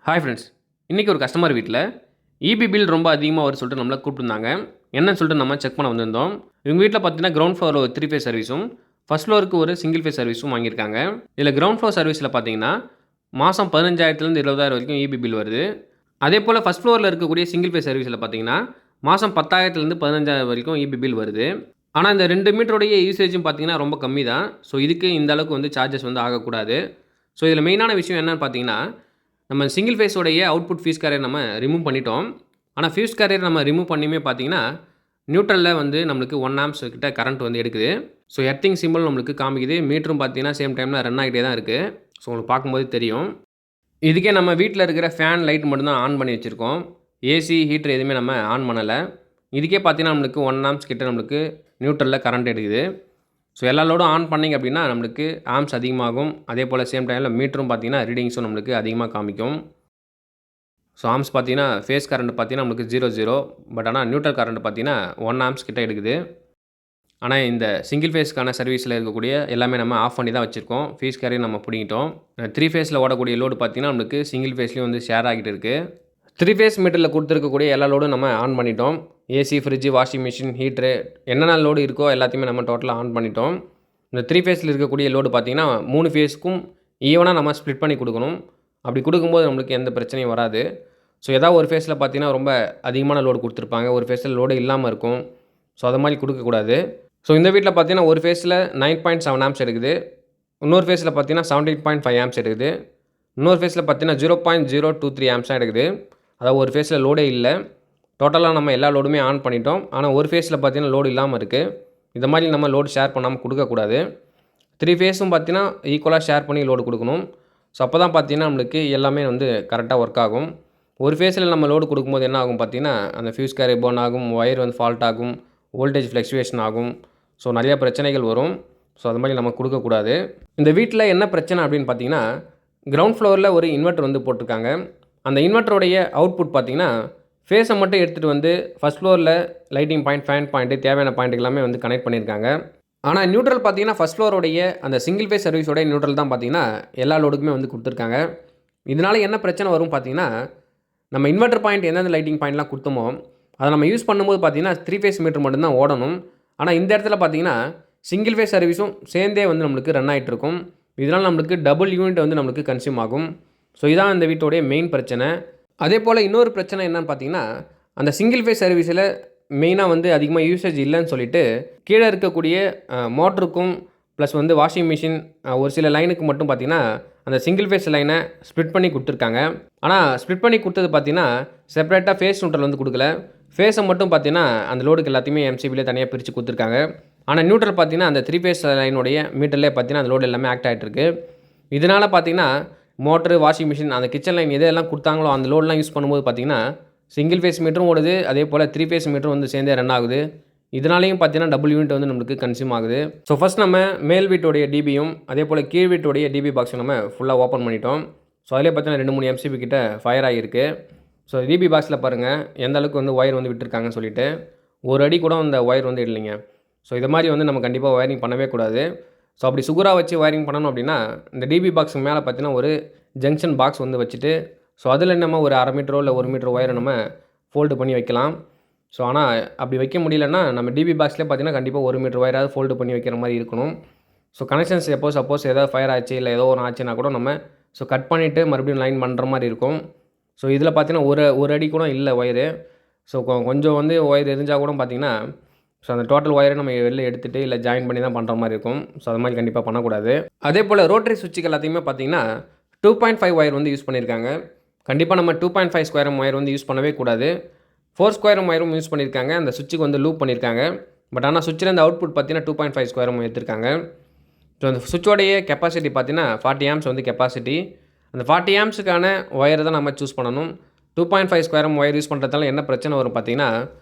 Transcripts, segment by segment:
Hi friends. இன்றைக்கி ஒரு customer வீட்டில் இபி பில் ரொம்ப அதிகமாக வரும்னு சொல்லிட்டு நம்மளை கூப்பிட்டுருந்தாங்க. என்னன்னு சொல்லிட்டு நம்ம செக் பண்ண வந்திருந்தோம். இவங்க வீட்டில் பார்த்தீங்கன்னா கிரவுண்ட் ஃப்ளோரில் ஒரு 3 ஃபேஸ் சர்வீஸும், ஃபர்ஸ்ட் ஃப்ளோருக்கு ஒரு சிங்கிள் ஃபேஸ் சர்வீஸும் வாங்கியிருக்காங்க. இதில் கிரவுண்ட் ஃப்ளோர் சர்வீஸில் பார்த்தீங்கன்னா மாதம் 15,000லேருந்து 20,000 வரைக்கும் இபி பில் வருது. அதே போல் ஃபர்ஸ்ட் ஃப்ளோரில் இருக்கக்கூடிய சிங்கிள் ஃபேஸ் சர்வீஸில் பார்த்தீங்கன்னா மாதம் 10,000லேருந்து 15,000 வரைக்கும் இபி பில் வருது. ஆனால் இந்த 2 மீட்டருடைய யூசேஜும் பார்த்தீங்கன்னா ரொம்ப கம்மி தான். ஸோ இதுக்கு இந்த அளவுக்கு வந்து சார்ஜஸ் வந்து ஆகக்கூடாது. ஸோ இதில் மெயினான விஷயம் என்னென்னு பார்த்தீங்கன்னா, நம்ம சிங்கிள் ஃபேஸோடைய அவுட்புட் ஃபியூஸ் கேரியர் நம்ம ரிமூவ் பண்ணிட்டோம். ஆனால் ஃபியூஸ் கேரியர் நம்ம ரிமூவ் பண்ணியுமே பார்த்தீங்கன்னா, நியூட்ரலில் வந்து நம்மளுக்கு 1 ஆம்ப்ஸ் கிட்ட கரண்ட் வந்து எடுக்குது. ஸோ எர்த்திங் சிம்பிள் நம்மளுக்கு காமிக்குது. மீட்டரும் பார்த்தீங்கன்னா சேம் டைமில் ரன் ஆகிட்டே தான் இருக்குது. ஸோ உங்களுக்கு பார்க்கும்போது தெரியும். இதுக்கே நம்ம வீட்டில் இருக்கிற ஃபேன், லைட் மட்டும் தான் ஆன் பண்ணி வச்சுருக்கோம். ஏசி, ஹீட்டர் எதுவுமே நம்ம ஆன் பண்ணலை. இதுக்கே பார்த்தீங்கன்னா நம்மளுக்கு 1 ஆம்ப்ஸ் கிட்ட நம்மளுக்கு நியூட்ரலில் கரண்ட் எடுக்குது. ஸோ எல்லா லோடும் ஆன் பண்ணிங்க அப்படின்னா நம்மளுக்கு ஆம்ப்ஸ் அதிகமாகும். அதே போல் சேம் டைமில் மீட்டரும் பார்த்தீங்கன்னா ரீடிங்ஸும் நம்மளுக்கு அதிகமாக காமிக்கும். ஸோ ஆம்ப்ஸ் பார்த்தீங்கன்னா ஃபேஸ் கரண்ட் பார்த்தீங்கன்னா நம்மளுக்கு 0 பட் ஆனால் நியூட்ரல் கரண்ட் பார்த்தீங்கன்னா 1 ஆம்ப்ஸ் கிட்ட எடுக்குது. ஆனால் இந்த சிங்கிள் ஃபேஸ்க்கான சர்வீஸில் இருக்கக்கூடிய எல்லாமே நம்ம ஆஃப் பண்ணி தான் வச்சுருக்கோம். ஃபீஸ் கேரியர் நம்ம பிடிங்கிட்டோம். 3 ஃபேஸில் ஓடக்கூடிய லோடு பார்த்தீங்கன்னா நம்மளுக்கு சிங்கிள் ஃபேஸ்லேயும் வந்து ஷேர் ஆகிட்டு இருக்குது. 3 ஃபேஸ் மீட்டரில் கொடுத்துருக்கக்கூடிய எல்லா லோடும் நம்ம ஆன் பண்ணிட்டோம். ஏசி, ஃப்ரிட்ஜு, வாஷிங் மிஷின், ஹீட்ரு என்னென்ன லோடு இருக்கோ எல்லாத்தையுமே நம்ம டோட்டலாக ஆன் பண்ணிட்டோம். இந்த 3 ஃபேஸில் இருக்கக்கூடிய லோடு பார்த்திங்கன்னா 3 ஃபேஸுக்கும் ஈவனாக நம்ம ஸ்ப்ளிட் பண்ணி கொடுக்கணும். அப்படி கொடுக்கும்போது நம்மளுக்கு எந்த பிரச்சனையும் வராது. ஸோ ஏதாவது ஒரு ஃபேஸில் பார்த்திங்கன்னா ரொம்ப அதிகமான லோடு கொடுத்துருப்பாங்க, ஒரு ஃபேஸில் லோடு இல்லாமல் இருக்கும். ஸோ அது மாதிரி கொடுக்கக்கூடாது. ஸோ இந்த வீட்டில் பார்த்திங்கன்னா ஒரு ஃபேஸில் 9.7 ஆம்ப்ஸ் எடுக்குது, இன்னொரு ஃபேஸில் பார்த்திங்கன்னா 17.5 ஆம்ப்ஸ் எடுக்குது, இன்னொரு ஃபேஸில் பார்த்திங்கன்னா 0.023 ஆம்ப்ஸ் தான் எடுக்குது. அதாவது ஒரு ஃபேஸில் லோடே இல்லை. டோட்டலாக நம்ம எல்லா லோடுமே ஆன் பண்ணிட்டோம். ஆனால் ஒரு ஃபேஸில் பார்த்திங்கன்னா லோடு இல்லாமல் இருக்குது. இந்த மாதிரி நம்ம லோடு ஷேர் பண்ணாமல் கொடுக்கக்கூடாது. 3 ஃபேஸும் பார்த்திங்கன்னா ஈக்குவலாக ஷேர் பண்ணி லோடு கொடுக்கணும். ஸோ அப்போ தான் பார்த்திங்கன்னா நம்மளுக்கு எல்லாமே வந்து கரெக்டாக ஒர்க் ஆகும். ஒரு ஃபேஸில் நம்ம லோடு கொடுக்கும்போது என்ன ஆகும் பார்த்திங்கன்னா, அந்த ஃபியூஸ் கேரியர் பர்ன் ஆகும், ஒயர் வந்து ஃபால்ட் ஆகும், வோல்டேஜ் ஃப்ளக்சுவேஷன் ஆகும். ஸோ நிறையா பிரச்சனைகள் வரும். ஸோ அது மாதிரி நம்ம கொடுக்கக்கூடாது. இந்த வீட்டில் என்ன பிரச்சனை அப்படின்னு பார்த்திங்கன்னா, கிரவுண்ட் ஃப்ளோரில் ஒரு இன்வெர்ட்டர் வந்து போட்டிருக்காங்க. அந்த இன்வெர்ட்டருடைய அவுட்புட் பார்த்திங்கன்னா ஃபேஸை மட்டும் எடுத்துகிட்டு வந்து ஃபஸ்ட் ஃப்ளோரில் லைட்டிங் பாயிண்ட், ஃபேன் பாயிண்ட்டு, தேவையான பாயிண்ட் எல்லாமே வந்து கனெக்ட் பண்ணியிருக்காங்க. ஆனால் நியூட்ரல் பார்த்திங்கன்னா ஃபஸ்ட் ஃப்ளோருடைய அந்த சிங்கிள் ஃபேஸ் சர்வீஸோடைய நியூட்ரல் தான் பார்த்திங்கன்னா எல்லா லோடுக்குமே வந்து கொடுத்துருக்காங்க. இதனால் என்ன பிரச்சனை வரும் பார்த்திங்கன்னா, நம்ம இன்வெர்ட்டர் பாயிண்ட் எந்தெந்த லைட்டிங் பாயிண்ட்லாம் கொடுத்தோமோ அதை நம்ம யூஸ் பண்ணும்போது பார்த்திங்கன்னா 3 ஃபேஸ் மீட்டர் மட்டும்தான் ஓடணும். ஆனால் இந்த இடத்துல பார்த்திங்கன்னா சிங்கிள் ஃபேஸ் சர்வீஸும் சேர்ந்தே வந்து நம்மளுக்கு ரன் ஆகிட்டு இருக்கும். இதனால் நம்மளுக்கு டபுள் யூனிட் வந்து நம்மளுக்கு கன்சியூம் ஆகும். ஸோ இதான் இந்த வீட்டோடைய மெயின் பிரச்சனை. அதே போல் இன்னொரு பிரச்சனை என்னன்னு பார்த்தீங்கன்னா, அந்த சிங்கிள் ஃபேஸ் சர்வீஸில் மெயினாக வந்து அதிகமாக யூசேஜ் இல்லைன்னு சொல்லிட்டு கீழே இருக்கக்கூடிய மோட்டருக்கும் ப்ளஸ் வந்து வாஷிங் மிஷின் ஒரு சில லைனுக்கு மட்டும் பார்த்திங்கன்னா அந்த சிங்கிள் ஃபேஸ் லைனை ஸ்ப்ளிட் பண்ணி கொடுத்துருக்காங்க. ஆனால் ஸ்ப்ளிட் பண்ணி கொடுத்தது பார்த்திங்கன்னா செப்பரேட்டாக ஃபேஸ் நியூட்ரல் வந்து கொடுக்கல. ஃபேஸை மட்டும் பார்த்திங்கன்னா அந்த லோடுக்கு எல்லாத்தையுமே எம்சிபிலே தனியாக பிரித்து கொடுத்துருக்காங்க. ஆனால் நியூட்ரல் பார்த்திங்கன்னா அந்த 3 ஃபேஸ் லைனுடைய மீட்டர்லேயே பார்த்திங்கன்னா அந்த லோடு எல்லாமே ஆக்ட் ஆகிட்டுருக்கு. இதனால் பார்த்திங்கன்னா மோட்ரு, வாஷிங் மிஷின், அந்த கிச்சன் லைன் எதெல்லாம் கொடுத்தாங்களோ அந்த லோடெலாம் யூஸ் பண்ணும்போது பார்த்திங்கன்னா சிங்கிள் ஃபேஸ் மீட்டரும் ஓடுது, அதே போல் 3 ஃபேஸ் மீட்டரும் வந்து சேர்ந்தே ரன் ஆகுது. இதனாலேயும் பார்த்திங்கன்னா டபுள் யூனிட் வந்து நம்மளுக்கு கன்சியூம் ஆகுது. ஸோ ஃபஸ்ட் நம்ம மேல் வீட்டோடைய டிபியும் அதே போல் கீழ் வீட்டோடைய டிபி பாக்ஸும் நம்ம ஃபுல்லாக ஓப்பன் பண்ணிட்டோம். ஸோ அதிலே பார்த்தீங்கன்னா 2-3 எம்சிபி கிட்ட ஃபயர் ஆகிருக்கு. ஸோ டிபி பாக்ஸில் பாருங்கள் எந்த அளவுக்கு வந்து ஒயர் வந்து விட்டுருக்காங்கன்னு சொல்லிட்டு, ஒரு அடி கூட அந்த ஒயர் வந்து இல்லைங்க. ஸோ இது மாதிரி வந்து நம்ம கண்டிப்பாக ஒயரிங் பண்ணவே கூடாது. ஸோ அப்படி சுகராக வச்சு ஒயரிங் பண்ணணும் அப்படின்னா இந்த டிபி பாக்ஸுக்கு மேலே பார்த்தீங்கன்னா ஒரு ஜங்ஷன் பாக்ஸ் வந்து வச்சுட்டு, ஸோ அதில் நம்ம ஒரு 1/2 மீட்டரோ இல்லை 1 மீட்டர் ஒயரை நம்ம ஃபோல்டு பண்ணி வைக்கலாம். ஸோ ஆனால் அப்படி வைக்க முடியலன்னா நம்ம டிபி பாக்ஸ்லேயே பார்த்தீங்கன்னா கண்டிப்பாக 1 மீட்டர் ஒயராவது ஃபோல்டு பண்ணி வைக்கிற மாதிரி இருக்கணும். ஸோ கனெக்ஷன்ஸ் சப்போஸ் ஏதாவது ஃபயர் ஆச்சு இல்லை ஏதோ ஒன்று ஆச்சுன்னா கூட நம்ம கட் பண்ணிவிட்டு மறுபடியும் லைன் பண்ணுற மாதிரி இருக்கும். ஸோ இதில் பார்த்தீங்கன்னா ஒரு அடி கூட இல்லை ஒயரு. ஸோ கொஞ்சம் வந்து ஒயர் எரிஞ்சால் கூட பார்த்திங்கன்னா ஸோ அந்த டோட்டல் ஒயரை நம்ம வெளில எடுத்துகிட்டு இல்லை ஜாயின் பண்ணி தான் பண்ணுற மாதிரி இருக்கும். ஸோ அது மாதிரி கண்டிப்பாக பண்ணக்கூடாது. அதே போல் ரோட்டரி சுவிட்சுக்கு எல்லாத்தையுமே பார்த்திங்கன்னா 2.5 ஒயர் வந்து யூஸ் பண்ணியிருக்காங்க. கண்டிப்பாக நம்ம 2.5 ஸ்கொயர் ஒயர் வந்து யூஸ் பண்ணவே கூடாது. 4 ஸ்கொயர் ஒயரும் யூஸ் பண்ணியிருக்காங்க. அந்த சுவிட்சுக்கு வந்து லூப் பண்ணியிருக்காங்க. பட் ஆனால் சுவிட்சில் அந்த அவுட்புட் பார்த்திங்கன்னா 2.5 ஸ்கொயர் எடுத்திருக்காங்க. ஸோ அந்த சுவிட்சோடைய கெப்பாசிட்டி பார்த்திங்கன்னா 40 ஆம்ப்ஸ் வந்து கெப்பாசிட்டி. அந்த 40 ஆம்ப்ஸுக்கான ஒயரை தான் நம்ம சூஸ் பண்ணணும். 2.5 ஸ்கொயர் ஒயர் யூஸ் பண்ணுறதால என்ன பிரச்சனை வரும் பார்த்திங்கன்னா,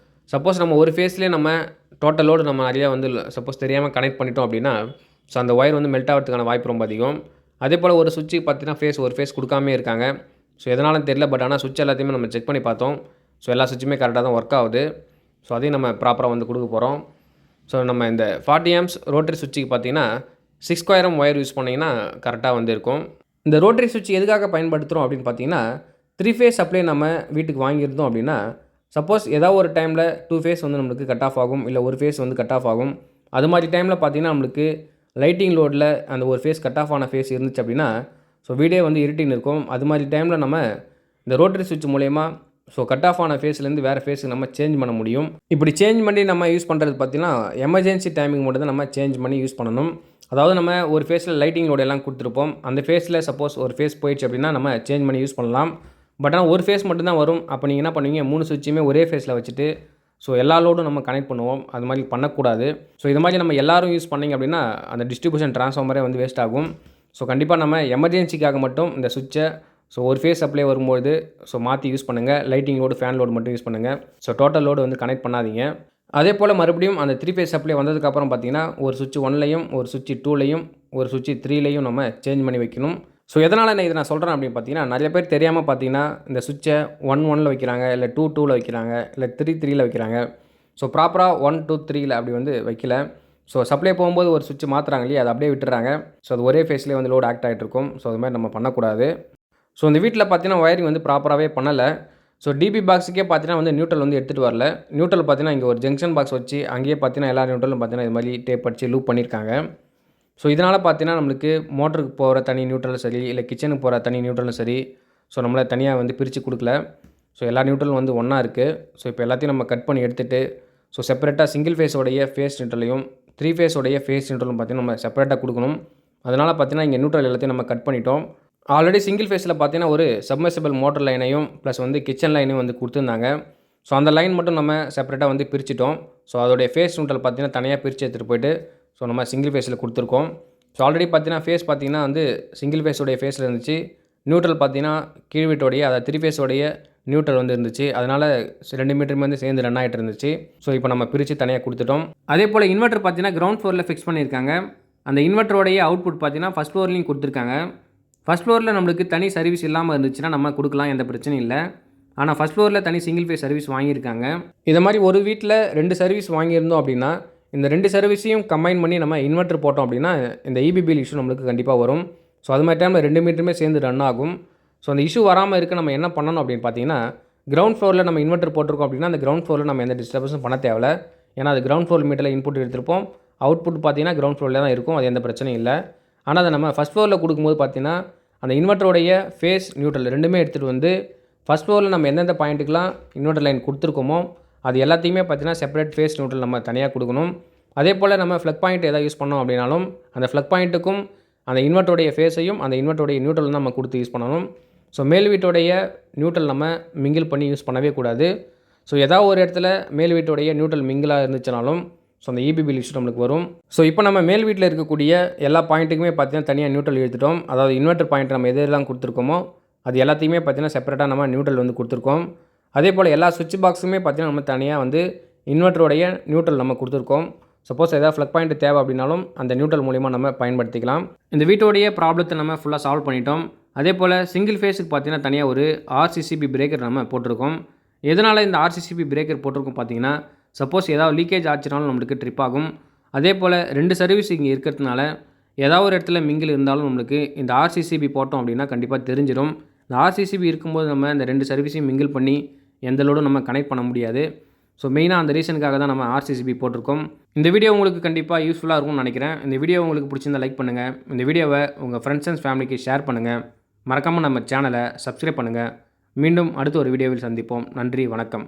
சப்போஸ் நம்ம ஒரு ஃபேஸ்லேயே நம்ம டோட்டல் லோடு நம்ம நிறையா வந்து சப்போஸ் தெரியாமல் கனெக்ட் பண்ணிட்டோம் அப்படின்னா ஸோ அந்த ஒயர் வந்து மெல்ட் ஆகிறதுக்கான வாய்ப்பு ரொம்ப அதிகம். அதே போல் ஒரு சுவிட்சுக்கு பார்த்திங்கன்னா ஒரு ஃபேஸ் கொடுக்காமே இருக்காங்க. ஸோ எதனாலும் தெரியல, பட் ஆனால் சுவிட்ச் எல்லாத்தையுமே நம்ம செக் பண்ணி பார்த்தோம். ஸோ எல்லா சுவிட்சுமே கரெக்டாக தான் ஒர்க் ஆகுது. ஸோ அதையும் நம்ம ப்ராப்பராக வந்து கொடுக்க போகிறோம். ஸோ நம்ம இந்த 40 ஆம்ப்ஸ் ரோட்டரி சுவிட்சுக்கு பார்த்திங்கன்னா 6 ஸ்கொயர் ஒயர் யூஸ் பண்ணிங்கன்னா கரெக்டாக வந்து இருக்கும். இந்த ரோட்டரி சுவிட்ச் எதுக்காக பயன்படுத்துகிறோம் அப்படின்னு பார்த்தீங்கன்னா, 3 ஃபேஸ் சப்ளை நம்ம வீட்டுக்கு வாங்கியிருந்தோம் அப்படின்னா, சப்போஸ் ஏதாவது ஒரு டைமில் 2 ஃபேஸ் வந்து நம்மளுக்கு கட் ஆஃப் ஆகும். இல்லை ஒரு ஃபேஸ் வந்து கட் ஆஃப் ஆகும். அது மாதிரி டைமில் பார்த்தீங்கன்னா, நம்மளுக்கு லைட்டிங் லோடில் அந்த ஒரு ஃபேஸ் கட் ஆஃப் ஆன ஃபேஸ் இருந்துச்சு அப்படின்னா, ஸோ வீடே வந்து இருட்டின்னு இருக்கும். அது மாதிரி டைமில் நம்ம இந்த ரோட்டரி ஸ்விட்ச் மூலயமா கட் ஆஃப் ஆன ஃபேஸ்லேருந்து வேறு ஃபேஸுக்கு நம்ம சேஞ்ச் பண்ண முடியும். இப்படி சேஞ்ச் பண்ணி நம்ம யூஸ் பண்ணுறது பார்த்தீங்கன்னா, எமர்ஜென்சி டைமிங் மட்டும் தான் நம்ம சேஞ்ச் பண்ணி யூஸ் பண்ணணும். அதாவது நம்ம ஒரு ஃபேஸில் லைட்டிங் லோடு எல்லாம் கொடுத்துருப்போம். அந்த ஃபேஸில் சப்போஸ் ஒரு ஃபேஸ் போயிடுச்சு அப்படின்னா நம்ம சேஞ்ச் பண்ணி யூஸ் பண்ணலாம். பட் ஆனால் ஒரு ஃபேஸ் மட்டும் தான் வரும். அப்போ நீங்கள் என்ன பண்ணுவீங்க, 3 சுவிட்சுமே ஒரே ஃபேஸில் வச்சுட்டு எல்லா லோடும் நம்ம கனெக்ட் பண்ணுவோம். அது மாதிரி பண்ணக்கூடாது. இது மாதிரி நம்ம எல்லாரும் யூஸ் பண்ணிங்க அப்படின்னா அந்த டிஸ்ட்ரிபியூஷன் ட்ரான்ஸ்ஃபார்மரே வந்து வேஸ்ட் ஆகும். கண்டிப்பாக நம்ம எமர்ஜென்சிக்காக மட்டும் இந்த சுவிட்சை ஒரு ஃபேஸ் சப்ளை வரும்போது மாற்றி யூஸ் பண்ணுங்கள். லைட்டிங் லோடு, ஃபேன் லோடு மட்டும் யூஸ் பண்ணுங்கள். டோட்டல் லோடு வந்து கனெக்ட் பண்ணாதீங்க. அதே போல் மறுபடியும் அந்த 3 ஃபேஸ் சப்ளை வந்ததுக்கப்புறம் பார்த்தீங்கன்னா, ஒரு சுவிட்ச் 1லையும், ஒரு சுவிட்ச் 2லையும், ஒரு சுவிட்ச் 3லையும் நம்ம சேஞ்ச் பண்ணி வைக்கணும். எதனால் இதை நான் சொல்கிறேன் அப்படின்னு பார்த்தீங்கன்னா, நிறைய பேர் தெரியாமல் பார்த்தீங்கன்னா, இந்த சுவிட்சை 1ல வைக்கிறாங்க, இல்லை 2ல வைக்கிறாங்க, இல்லை 3ல வைக்கிறாங்க. ப்ராப்பராக 1, 2, 3ல அப்படி வந்து வைக்கல. சப்ளை போகும்போது ஒரு சுவிட்ச் மாற்றுறாங்க இல்லையா, அதை அப்படியே விட்டுறாங்க. அது ஒரே ஃபேஸ்லேயே வந்து லோடு ஆக்ட் ஆகிட்டு இருக்கும். அது மாதிரி நம்ம பண்ணக்கூடாது. இந்த வீட்டில் பார்த்தீங்கன்னா ஒயரிங் வந்து ப்ராப்பராகவே பண்ணலை. டிபி பாக்ஸுக்கே பார்த்தீங்கன்னா வந்து நியூட்ரல் வந்து எடுத்துகிட்டு வரல. நியூட்ரல் பார்த்தீங்கன்னா இங்கே ஒரு ஜங்ஷன் பாக்ஸ் வச்சு அங்கேயே பார்த்தீங்கன்னா எல்லா நியூட்ரலும் பார்த்தீங்கன்னா இது மாதிரி டேப் அடிச்சு லூப் பண்ணியிருக்காங்க. இதனால் பார்த்தீங்கன்னா நம்மளுக்கு மோட்டருக்கு போகிற தனி நியூட்ரலும் சரி, இல்லை கிச்சனுக்கு போகிற தனி நியூட்ரலும் சரி, நம்மளை தனியாக வந்து பிரித்து கொடுக்கல. எல்லா நியூட்ரலும் வந்து ஒன்றா இருக்குது. இப்போ எல்லாத்தையும் நம்ம கட் பண்ணி எடுத்துகிட்டு செப்பரேட்டாக சிங்கிள் ஃபேஸோடைய ஃபேஸ் நியூட்ரலையும் 3 ஃபேஸோடைய ஃபேஸ் நியூட்ரலும் பார்த்தீங்கன்னா நம்ம செப்பரேட்டாக கொடுக்கணும். அதனால் பார்த்தீங்கன்னா இங்கே நியூட்ரல் எல்லாத்தையும் நம்ம கட் பண்ணிட்டோம். ஆல்ரெடி சிங்கிள் ஃபேஸில் பார்த்தீங்கன்னா ஒரு சப்மர்சிபிள் மோட்டர் லைனையும் ப்ளஸ் வந்து கிச்சன் லைனையும் வந்து கொடுத்துருந்தாங்க. அந்த லைன் மட்டும் நம்ம செப்பரேட்டாக வந்து பிரிச்சிட்டோம். அதோடைய ஃபேஸ் நியூட்ரல் பார்த்தீங்கன்னா தனியாக பிரித்து எடுத்துகிட்டு போயிட்டு நம்ம சிங்கிள் ஃபேஸில் கொடுத்துருக்கோம். ஆல்ரெடி பார்த்தீங்கன்னா ஃபேஸ் பார்த்தீங்கன்னா வந்து சிங்கிள் ஃபேஸோடைய ஃபேஸில் இருந்துச்சு. நியூட்ரல் பார்த்தீங்கன்னா கீழ் வீட்டோடைய அதாவது 3 ஃபேஸோடைய நியூட்ரல் வந்து இருந்துச்சு. அதனால் 2 மீட்டருமே வந்து சேர்ந்து ரன் ஆகிட்டு இருந்துச்சு. இப்போ நம்ம பிரித்து தனியாக கொடுத்துட்டோம். அதே போல் இன்வெர்ட்டர் பார்த்தீங்கன்னா கிரவுண்ட் ஃப்ளோரில் ஃபிக்ஸ் பண்ணியிருக்காங்க. அந்த இன்வெர்ட்டரோடைய அவுட்புட் பார்த்தீங்கன்னா ஃபஸ்ட் ஃப்ளோர்லையும் கொடுத்துருக்காங்க. ஃபஸ்ட் ஃப்ளோரில் நம்மளுக்கு தனி சர்வீஸ் இல்லாமல் இருந்துச்சுன்னா நம்ம கொடுக்கலாம், எந்த பிரச்சனையும் இல்லை. ஆனால் ஃபஸ்ட் ஃப்ளோரில் தனி சிங்கிள் ஃபேஸ் சர்வீஸ் வாங்கியிருக்காங்க. இதை மாதிரி ஒரு வீட்டில் 2 சர்வீஸ் வாங்கியிருந்தோம் அப்படின்னா இந்த 2 சர்வீஸையும் கம்பைன் பண்ணி நம்ம இன்வெர்ட்டர் போட்டோம் அப்படின்னா இந்த இபி பில் இஷ்யூ நம்மளுக்கு கண்டிப்பாக வரும். அது மாதிரி டைமில் 2 மீட்டருமே சேர்ந்து ரன் ஆகும். அந்த இஷ்யூ வராமல் இருக்க நம்ம என்ன பண்ணணும் அப்படின்னு பார்த்தீங்கன்னா, கிரவுண்ட் ஃப்ளோரில் நம்ம இன்வெர்ட்டர் போட்டிருக்கோம் அப்படின்னா அந்த கிரவுண்ட் ஃப்ளோரில் நம்ம எந்த டிஸ்டர்பன்ஸும் பண்ண தேவையில்ல. ஏன்னா அது கிரவுண்ட் ஃப்ளோர் மீட்டரில் இன்புட் எடுத்திருப்போம். அவுட்புட் பார்த்தீங்கன்னா கிரவுண்ட் ஃப்ளோரில் தான் இருக்கும். அது எந்த பிரச்சனையும் இல்லை. ஆனால் அதை நம்ம ஃபஸ்ட் ஃப்ளோரில் கொடுக்கும்போது பார்த்தீங்கன்னா அந்த இன்வெர்ட்டருடைய ஃபேஸ் நியூட்ரல் 2மே எடுத்துகிட்டு வந்து ஃபஸ்ட் ஃப்ளோரில் நம்ம எந்தெந்த பாயிண்ட்டுக்கெலாம் இன்வெர்ட்டர் லைன் கொடுத்துருக்கோமோ அது எல்லாத்தையுமே பார்த்தீங்கன்னா செப்பரேட் ஃபேஸ் நியூட்ரல் நம்ம தனியாக கொடுக்கணும். அதே போல் நம்ம ஃப்ளக் பாயிண்ட் எதாவது யூஸ் பண்ணோம் அப்படின்னாலும் அந்த ஃப்ளக் பாயிண்ட்டுக்கும் அந்த இன்வெர்ட்டருடைய ஃபேஸையும் அந்த இன்வெர்ட்டருடைய நியூட்ரல் நம்ம கொடுத்து யூஸ் பண்ணணும். மேல் வீட்டுடைய நியூட்ரல் நம்ம மிங்கிள் பண்ணி யூஸ் பண்ணவே கூடாது. ஏதாவது ஒரு இடத்துல மேல் வீட்டுடைய நியூட்ரல் மிங்கிளாக இருந்துச்சுனாலும் அந்த இபி பில் இஷ்யூ நம்மளுக்கு வரும். இப்போ நம்ம மேல் வீட்டில் இருக்கக்கூடிய எல்லா பாயிண்ட்டுக்குமே பார்த்தீங்கன்னா தனியாக நியூட்ரல் எடுத்துட்டோம். அதாவது இன்வெர்ட்டர் பாயிண்ட் நம்ம எதெல்லாம் கொடுத்துருக்கோமோ அது எல்லாத்தையுமே பார்த்தீங்கன்னா செப்பரேட்டாக நம்ம நியூட்ரல் வந்து கொடுத்துருக்கோம். அதே போல் எல்லா சுவிட்ச் பாக்ஸுமே பார்த்தீங்கன்னா நம்ம தனியாக வந்து இன்வெர்ட்டருடைய நியூட்ரல் நம்ம கொடுத்துருக்கோம். சப்போஸ் ஏதாவது ஃப்ளக் பாயிண்ட் தேவை அப்படின்னாலும் அந்த நியூட்ரல் மூலிமா நம்ம பயன்படுத்திக்கலாம். இந்த வீட்டோடைய ப்ராப்ளத்தை நம்ம ஃபுல்லாக சால்வ் பண்ணிட்டோம். அதே போல் சிங்கிள் ஃபேஸுக்கு பார்த்தீங்கன்னா தனியாக ஒரு ஆர்சிசிபி பிரேக்கர் நம்ம போட்டிருக்கோம். எதனால் இந்த ஆர்சிசிபி பிரேக்கர் போட்டிருக்கோம் பார்த்தீங்கன்னா, சப்போஸ் ஏதாவது லீக்கேஜ் ஆச்சுனாலும் நம்மளுக்கு ட்ரிப் ஆகும். அதே போல் 2 சர்வீஸ் இங்கே இருக்கிறதுனால ஏதாவது ஒரு இடத்துல மிங்கில் இருந்தாலும் நம்மளுக்கு இந்த ஆர்சிசிபி போட்டோம் அப்படின்னா கண்டிப்பாக தெரிஞ்சிடும். இந்த ஆர்சிசிபி இருக்கும்போது நம்ம இந்த 2 சர்வீஸையும் மிங்கிள் பண்ணி எந்த லோடும் நம்ம கனெக்ட் பண்ண முடியாது. மெயினாக அந்த ரீசனுக்காக தான் நம்ம ஆர்சிசிபி போட்டிருக்கோம். இந்த வீடியோ உங்களுக்கு கண்டிப்பாக யூஸ்ஃபுல்லாக இருக்கும்னு நினைக்கிறேன். இந்த வீடியோ உங்களுக்கு பிடிச்சிருந்தா லைக் பண்ணுங்கள். இந்த வீடியோவை உங்கள் ஃப்ரெண்ட்ஸ் அண்ட் ஃபேமிலிக்கு ஷேர் பண்ணுங்கள். மறக்காமல் நம்ம சேனலை சப்ஸ்கிரைப் பண்ணுங்கள். மீண்டும் அடுத்த ஒரு வீடியோவில் சந்திப்போம். நன்றி, வணக்கம்.